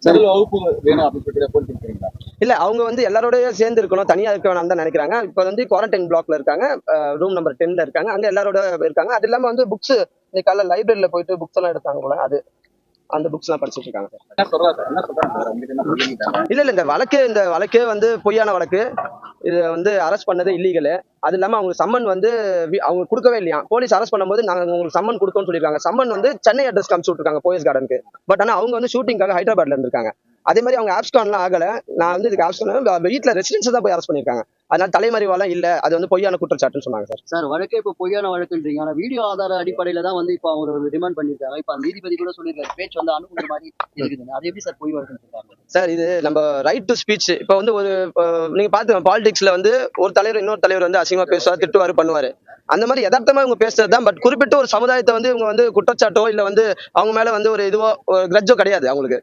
சரி வகுப்பு வேணும் அப்படின்னு சொல்லிட்டு போட்டுருக்கீங்களா? இல்ல அவங்க வந்து எல்லாரோடய சேர்ந்து இருக்கணும், தனியா இருக்க வேணாம் தான் நினைக்கிறாங்க. இப்ப வந்து குவாரண்டைன் பிளாக்ல இருக்காங்க, ரூம் நம்பர் 10ல இருக்காங்க. அங்க எல்லாரோட இருக்காங்க. அது இல்லாம வந்து புக்ஸ் இன்னைக்கு காலைல லைப்ரரியில போயிட்டு புக்ஸ் எல்லாம் எடுத்தாங்க போல. அது அந்த புக்ஸ் எல்லாம் படிச்சுட்டு இருக்காங்க சார். என்ன சொல்றாங்க சார்? உங்களுக்கு என்ன சொல்லிட்டாங்க? இல்ல இந்த வழக்கு வந்து பொய்யான வழக்கு. இது வந்து அரெஸ்ட் பண்ணது இல்லீகல். அது இல்லாம அவங்க சம்மன் வந்து அவங்க கொடுக்கவே இல்லையா. போலீஸ் அரெஸ்ட் பண்ணும்போது நாங்க உங்களுக்கு சம்மன் கொடுக்கோம்னு சொல்லிருக்காங்க. சம்மன் வந்து சென்னை அட்ரஸ் காமிச்சு விட்டுருக்காங்க போயஸ் கார்டனுக்கு. பட் ஆனா அவங்க வந்து ஷூட்டிங்காக ஹைதராபாத்ல இருந்திருக்காங்க. அதே மாதிரி அவங்க ஆப்ஸ்கான்லாம் ஆகல. நான் வந்து இதுக்கு ஆப்ஸ்கான் வீட்டுல ரெசிடென்ஸ் தான் போய் அரெஸ்ட் பண்ணிருக்காங்க. அதனால தலைமறைவாலாம் இல்ல, அது வந்து பொய்யான குற்றச்சாட்டுன்னு சொன்னாங்க சார். சார் வழக்கே இப்போ பொய்யான வழக்குன்றீங்க. ஆனா வீடியோ ஆதார அடிப்படையில தான் வந்து இப்போ அவர் டிமாண்ட் பண்ணிருக்காங்க. இப்ப நீதிபதி கூட சொல்லியிருக்காரு பேச்சு வந்து அணுகுற மாதிரி இருக்குதுன்னு. அது எப்படி சார் பொய் வழக்குன்னு சொல்றாங்க? சார் இது நம்ம ரைட் டு ஸ்பீச். இப்ப வந்து ஒரு நீங்க பாத்து பாலிடிக்ஸ்ல வந்து ஒரு தலைவர் இன்னொரு தலைவர் வந்து அசிங்கமா பேசுவார், திட்டுவாரு, பண்ணுவாரு. அந்த மாதிரி யதார்த்தமா இவங்க பேசுறதுதான். பட் குறிப்பிட்ட ஒரு சமுதாயத்தை வந்து இவங்க வந்து குற்றச்சாட்டோ இல்ல வந்து அவங்க மேல வந்து ஒரு இதுவோ கிரட்ஜோ கிடையாது அவங்களுக்கு.